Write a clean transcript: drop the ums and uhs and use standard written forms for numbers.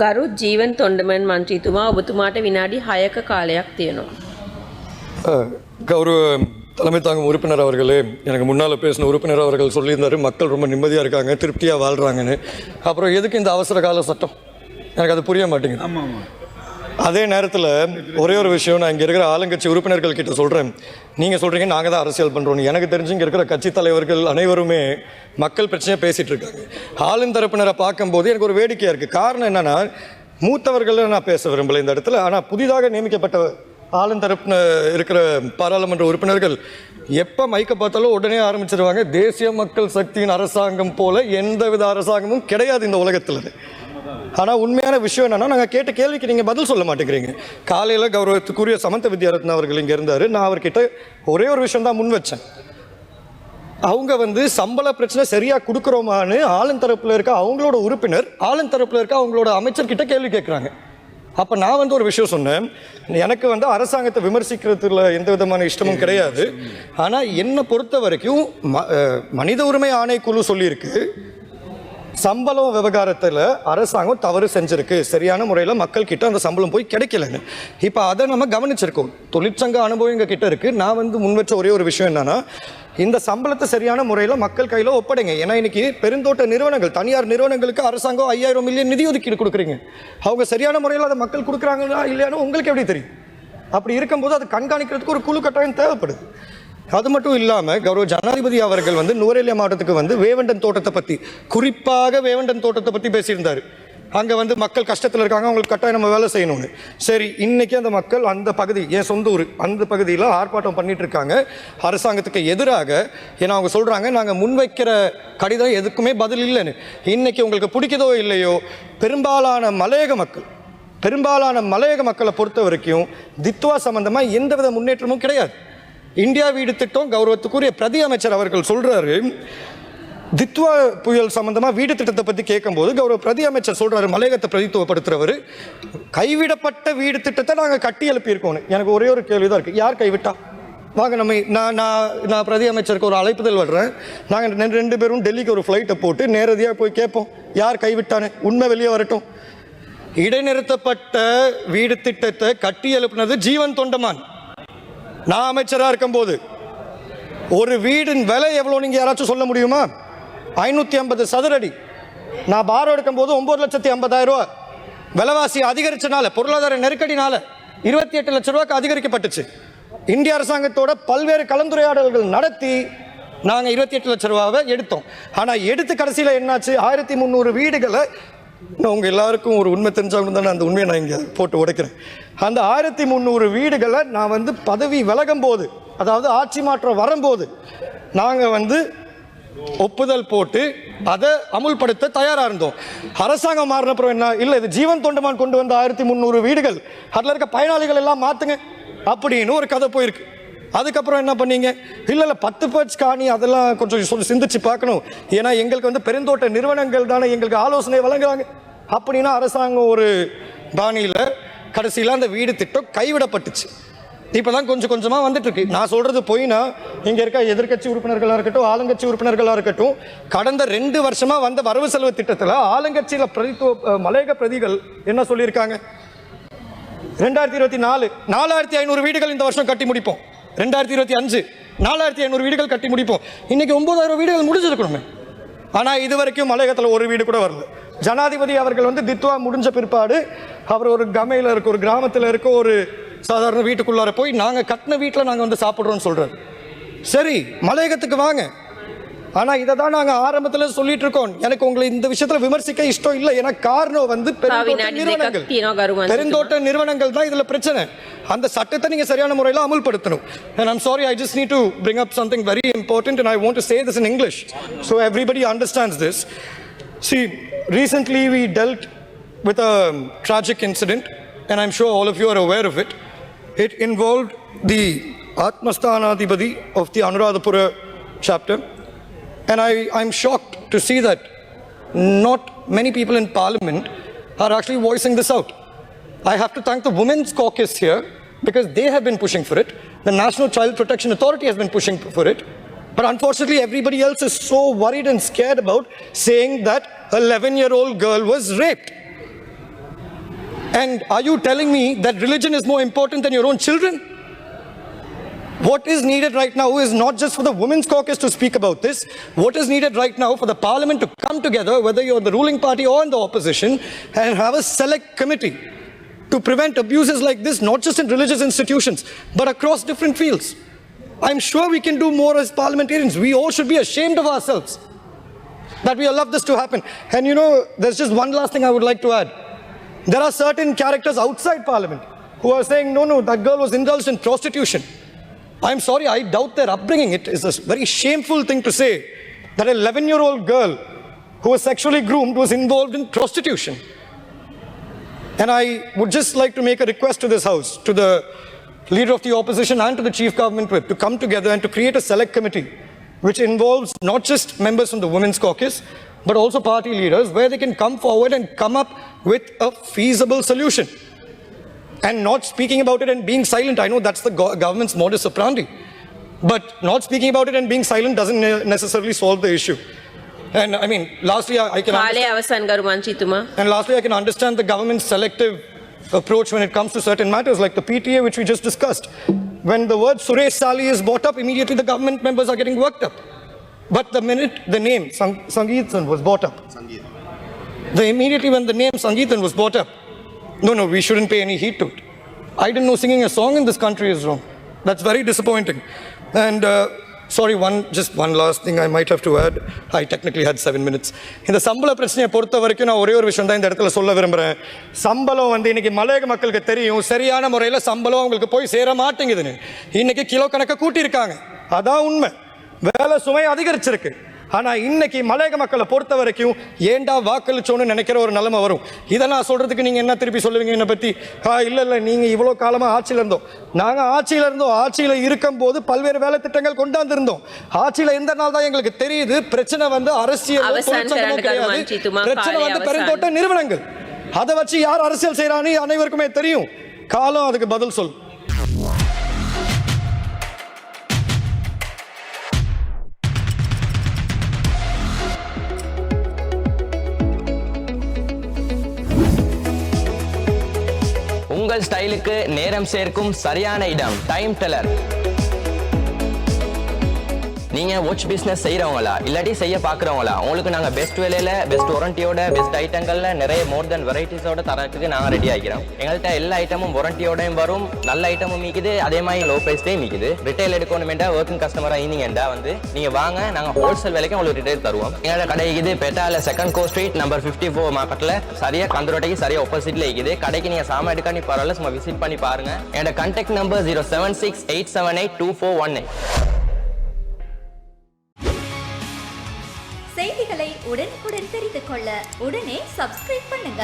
ගරු ජීවන් තොණ්ඩමන් මන්ත්‍රීතුමා ඔබතුමාට විනාඩි 6ක කාලයක් තියෙනවා. கௌரவ தலைமை தாங்கும் உறுப்பினர் அவர்களே, எனக்கு முன்னால் பேசின உறுப்பினர் அவர்கள் சொல்லியிருந்தார் மக்கள் ரொம்ப நிம்மதியாக இருக்காங்க, திருப்தியாக வாழ்கிறாங்கன்னு. அப்புறம் எதுக்கு இந்த அவசர கால சட்டம்? எனக்கு அது புரிய மாட்டேங்குது. அதே நேரத்தில் ஒரே ஒரு விஷயம் நான் இங்கே இருக்கிற ஆளுங்கட்சி உறுப்பினர்கள் கிட்ட சொல்கிறேன். நீங்கள் சொல்கிறீங்க நாங்கள் தான் அரசியல் பண்ணுறோம். எனக்கு தெரிஞ்சு இங்கே இருக்கிற கட்சி தலைவர்கள் அனைவருமே மக்கள் பிரச்சனையாக பேசிகிட்டு இருக்காங்க. ஆளும் தரப்பினரை பார்க்கும்போது எனக்கு ஒரு வேடிக்கையாக இருக்குது. காரணம் என்னென்னா, மூத்தவர்கள் நான் பேச விரும்பலை இந்த இடத்துல. ஆனால் புதிதாக நியமிக்கப்பட்ட ஆளுந்தரப்பு இருக்கிற பாராளுமன்ற உறுப்பினர்கள் எப்போ மைக்க பார்த்தாலும் உடனே ஆரம்பிச்சிருவாங்க. தேசிய மக்கள் சக்தியின் அரசாங்கம் போல எந்தவித அரசாங்கமும் கிடையாது இந்த உலகத்தில். ஆனால் உண்மையான விஷயம் என்னன்னா, நாங்கள் கேட்ட கேள்விக்கு நீங்கள் பதில் சொல்ல மாட்டேங்கிறீங்க. காலையில் கௌரவத்துக்குரிய சமந்த வித்யாரத்னா அவர்கள் இங்கே இருந்தார். நான் அவர்கிட்ட ஒரே ஒரு விஷயம் தான் முன் வச்சேன். அவங்க சம்பள பிரச்சனை சரியாக கொடுக்குறோமான்னு ஆளுந்தரப்பில் இருக்க அவங்களோட உறுப்பினர் ஆளுந்தரப்பில் இருக்க அவங்களோட அமைச்சர்கிட்ட கேள்வி கேட்குறாங்க. அப்போ நான் ஒரு விஷயம் சொன்னேன். எனக்கு அரசாங்கத்தை விமர்சிக்கிறதுல எந்த விதமான இஷ்டமும் கிடையாது. ஆனால் என்னை பொறுத்த வரைக்கும் மனித உரிமை ஆணைக்குழு சொல்லியிருக்கு, சம்பளம் விவகாரத்தில் அரசாங்கம் தவறு செஞ்சிருக்கு, சரியான முறையில் மக்கள் கிட்ட அந்த சம்பளம் போய் கிடைக்கலன்னு. இப்போ அதை நம்ம கவனிச்சிருக்கோம். தொழிற்சங்க அனுபவம் எங்கள் கிட்ட இருக்குது. நான் முன் வச்ச ஒரே ஒரு விஷயம் என்னன்னா, இந்த சம்பளத்தை சரியான முறையில் மக்கள் கையில் ஒப்படைங்க. ஏன்னா இன்னைக்கு பெருந்தோட்ட நிறுவனங்கள், தனியார் நிறுவனங்களுக்கு அரசாங்கம் 5000 மில்லியன் நிதி ஒதுக்கீடு கொடுக்குறீங்க. அவங்க சரியான முறையில் அதை மக்கள் கொடுக்குறாங்களா இல்லையானு உங்களுக்கு எப்படி தெரியும்? அப்படி இருக்கும்போது அதை கண்காணிக்கிறதுக்கு ஒரு குழு கட்டாயம் தேவைப்படுது. அது மட்டும் இல்லாமல் கௌரவ ஜனாதிபதி அவர்கள் நுவரெலியா மாவட்டத்துக்கு வேவண்டன் தோட்டத்தை பற்றி, குறிப்பாக வேவண்டன் தோட்டத்தை பற்றி பேசியிருந்தார். அங்கே மக்கள் கஷ்டத்தில் இருக்காங்க, அவங்களுக்கு கட்டாயம் நம்ம வேலை செய்யணும்னு. சரி, இன்னைக்கு அந்த மக்கள் அந்த பகுதி, என் சொந்த ஊர், அந்த பகுதியில் ஆர்ப்பாட்டம் பண்ணிட்டு இருக்காங்க அரசாங்கத்துக்கு எதிராக. ஏன்னா அவங்க சொல்கிறாங்க, நாங்கள் முன்வைக்கிற கடிதம் எதுக்குமே பதில் இல்லைன்னு. இன்னைக்கு உங்களுக்கு பிடிக்குதோ இல்லையோ, பெரும்பாலான மலையக மக்களை பொறுத்த வரைக்கும் தித்வா சம்பந்தமாக எந்தவித முன்னேற்றமும் கிடையாது. இந்தியா வீடு திட்டம், கௌரவத்துக்குரிய பிரதி அமைச்சர் அவர்கள் சொல்றாரு, தித்வா புயல் சம்பந்தமா வீடு திட்டத்தை பத்தி கேட்கும்போது கௌரவ பிரதி அமைச்சர் சொல்றாரு, மலையகத்தை பிரதித்துவப்படுத்துறவர், கைவிடப்பட்ட வீடு திட்டத்தை நாங்கள் கட்டி எழுப்பியிருக்கோம். எனக்கு ஒரே ஒரு கேள்விதான் இருக்கு, யார் கைவிட்டா? வாங்க நான் பிரதி அமைச்சருக்கு ஒரு அழைப்புதல் வர்றேன். நாங்கள் 2 பேரும் டெல்லிக்கு ஒரு ஃப்ளைட்டை போட்டு நேரடியாக போய் கேட்போம், யார் கைவிட்டானு, உண்மை வெளியே வரட்டும். இடைநிறுத்தப்பட்ட வீடு திட்டத்தை கட்டி எழுப்பினது ஜீவன் தொண்டமான். நான் அமைச்சராக இருக்கும்போது ஒரு வீடின் விலை எவ்வளோ நீங்கள் யாராச்சும் சொல்ல முடியுமா? 550 சதுரடி. நான் பாரோ எடுக்கும்போது 9,50,000 விலைவாசி அதிகரிச்சனால, பொருளாதார நெருக்கடினால 28 லட்சம் ரூபாய்க்கு அதிகரிக்கப்பட்டுச்சு. இந்திய அரசாங்கத்தோட பல்வேறு கலந்துரையாடல்கள் நடத்தி நாங்கள் 28 லட்சம் ரூபாவை எடுத்தோம். ஆனால் எடுத்து கடைசியில் என்னாச்சு, 1300 வீடுகளை, உங்கள் எல்லாருக்கும் ஒரு உண்மை தெரிஞ்சவங்க தானே, அந்த உண்மையை நான் இங்கே போட்டு உடைக்கிறேன். அந்த 1300 வீடுகளை நான் பதவி விலகும் போது, அதாவது ஆட்சி மாற்றம் வரும்போது, நாங்கள் ஒப்புதல் போட்டு அதை அமுல்படுத்த தயாராக இருந்தோம். அரசாங்கம் மாறினப்புறம் என்ன, இல்லை இது ஜீவன் தொண்டமான் கொண்டு வந்த 1300 வீடுகள், அதில் இருக்க பயனாளிகள் எல்லாம் மாற்றுங்க அப்படின்னு ஒரு கதை போயிருக்கு. அதுக்கப்புறம் என்ன பண்ணீங்க? இல்லை 10 பர்ச் காணி, அதெல்லாம் கொஞ்சம் சிந்திச்சு பார்க்கணும். ஏன்னா எங்களுக்கு பெருந்தோட்ட நிறுவனங்கள் தானே எங்களுக்கு ஆலோசனை வழங்குறாங்க அப்படின்னா அரசாங்கம் ஒரு பாணியில் கடைசியில் அந்த வீடு திட்டம் கைவிடப்பட்டுச்சு. இப்போ தான் கொஞ்சம் கொஞ்சமாக வந்துட்டு இருக்கு. நான் சொல்கிறது போயினா, இங்கே இருக்க எதிர்கட்சி உறுப்பினர்களாக இருக்கட்டும், ஆளுங்கட்சி உறுப்பினர்களாக இருக்கட்டும், கடந்த 2 வருஷமாக வந்த வரவு செலவு திட்டத்தில் ஆளுங்கட்சியில் மலையக பிரதிகள் என்ன சொல்லியிருக்காங்க? 2024 4500 வீடுகள் இந்த வருஷம் கட்டி முடிப்போம். 2025 4500 வீடுகள் கட்டி முடிப்போம். இன்னைக்கு 9000 வீடுகள் முடிஞ்சிருக்கணுமே. ஆனால் இது வரைக்கும் மலையகத்தில் ஒரு வீடு கூட வரல. ஜனாதிபதி அவர்கள் தித்வா முடிஞ்ச பிற்பாடு அவர் ஒரு கமையில் இருக்க, ஒரு கிராமத்தில் இருக்க ஒரு சாதாரண வீட்டுக்குள்ளார போய் நாங்கள் கட்டின வீட்டில் நாங்கள் சாப்பிட்றோன்னு சொல்கிறார். சரி, மலையகத்துக்கு வாங்க. ஆனால் இதை தான் நாங்கள் ஆரம்பத்தில் சொல்லிட்டு இருக்கோம். எனக்கு உங்களை இந்த விஷயத்தில் விமர்சிக்க இஷ்டம் இல்லை. ஏன்னா காரணம் பெருந்தோட்ட நிறுவனங்கள் தான் இதில் பிரச்சனை. அந்த சட்டத்தை நீங்கள் சரியான முறையில் அமுல்படுத்தணும். And I'm sorry, I just need to bring up something very important and I want to say this in English so everybody understands this. See, recently we dealt with a tragic incident and I'm sure all of you are aware of it. It involved the Atmasthanadhipati of the Anuradhapura chapter. And I'm shocked to see that not many people in Parliament are actually voicing this out. I have to thank the Women's Caucus here because they have been pushing for it. The National Child Protection Authority has been pushing for it. But unfortunately, everybody else is so worried and scared about saying that an 11-year-old girl was raped. And are you telling me that religion is more important than your own children? What is needed right now is not just for the Women's Caucus to speak about this. What is needed right now for the Parliament to come together, whether you're the ruling party or in the opposition, and have a select committee to prevent abuses like this, not just in religious institutions, but across different fields. I'm sure we can do more as parliamentarians. We all should be ashamed of ourselves that we allowed this to happen. And you know, there's just one last thing I would like to add. There are certain characters outside Parliament who are saying, no, that girl was indulged in prostitution. I'm sorry, I doubt their upbringing. It is a very shameful thing to say that an 11-year-old girl who was sexually groomed was involved in prostitution. And I would just like to make a request to this House, to the Leader of the Opposition and to the Chief Government Whip, to come together and to create a select committee which involves not just members from the Women's Caucus, but also party leaders, where they can come forward and come up with a feasible solution. And not speaking about it and being silent. I know that's the government's modus operandi. But not speaking about it and being silent doesn't necessarily solve the issue. And I mean, lastly, I can understand the government's selective approach when it comes to certain matters like the PTA, which we just discussed. When the word Suresh Sali is brought up, immediately the government members are getting worked up. But the minute the name Sangeethan was brought up, immediately when the name Sangeethan was brought up, no, we shouldn't pay any heed to it. I didn't know singing a song in this country is wrong. That's very disappointing. And sorry, just one last thing I might have to add. I technically had 7 minutes. இந்த சம்பள பிரச்சனையை பொறுத்த வரைக்கும் நான் ஒரே ஒரு விஷயம் தான் இந்த இடத்துல சொல்ல விரும்புகிறேன். சம்பளம் இன்னைக்கு மலையக மக்களுக்கு தெரியும், சரியான முறையில் சம்பளம் அவங்களுக்கு போய் சேர மாட்டேங்குதுன்னு. இன்னைக்கு கிலோ கணக்கை கூட்டியிருக்காங்க. அதான் உண்மை. வேலை சுமை அதிகரிச்சிருக்கு. ஆனால் இன்னைக்கு மலையக மக்களை பொறுத்த வரைக்கும் ஏண்டா வாக்களிச்சோன்னு நினைக்கிற ஒரு நிலைமை வரும். இதை நான் சொல்கிறதுக்கு நீங்கள் என்ன திருப்பி சொல்லுவீங்க என்னை பற்றி? இல்லை நீங்கள் இவ்வளோ காலமாக ஆட்சியில் இருந்தோம். நாங்கள் ஆட்சியில் இருக்கும்போது பல்வேறு வேலை திட்டங்கள் கொண்டாந்துருந்தோம். ஆட்சியில் எந்த நாள் தான் எங்களுக்கு தெரியுது பிரச்சனை அரசியல் பிரச்சனை பெருந்தோட்ட நிறுவனங்கள். அதை வச்சு யார் அரசியல் செய்கிறான்னு அனைவருக்குமே தெரியும். காலம் அதுக்கு பதில் சொல். உங்கள் ஸ்டைலுக்கு நேரம் சேர்க்கும் சரியான இடம் டைம் டெல்லர். நீங்க வாட்ச் பிசினஸ் செய்யறவங்களா இல்லாட்டி செய்ய பாக்குறவங்களா, உங்களுக்கு நாங்க பெஸ்ட் விலையில பெஸ்ட் வாரண்டியோட பெஸ்ட் ஐட்டங்கள்ல நிறைய மோர் தென் வெரைட்டிஸோட தரத்துக்கு நாங்க ரெடி ஆகிறோம். எங்கள்கிட்ட எல்லா ஐட்டமும் வாரண்டியோடையும் வரும், நல்ல ஐட்டமும் மீக்குது, அதே மாதிரி லோ பிரைஸ்லயும் மீக்குது. ரிட்டைல் எடுக்கணுமெண்டா ஒர்க்கிங் கஸ்டமரா இருந்தீங்கடா நீங்க வாங்க, நாங்க ஹோல்சேல் விலைக்கு உங்களுக்கு ரிட்டைல் தருவோம். எங்களோட கடை இருக்குது பெட்டால 2nd Court Street நம்பர் 54 மார்க்கெட்ல, சரியா கந்தரோட்டைக்கு சரியா ஆப்போசிட்ல இருக்குது. கடைக்கு நீங்க சாமான் எடுக்கானி பரவாயில்ல, சும்மா விசிட் பண்ணி பாருங்க. என்னோட கான்டாக்ட் நம்பர் 0768782482418. செய்திகளை உடனுக்குடன் தெரிந்து கொள்ள உடனே சப்ஸ்கிரைப் பண்ணுங்க.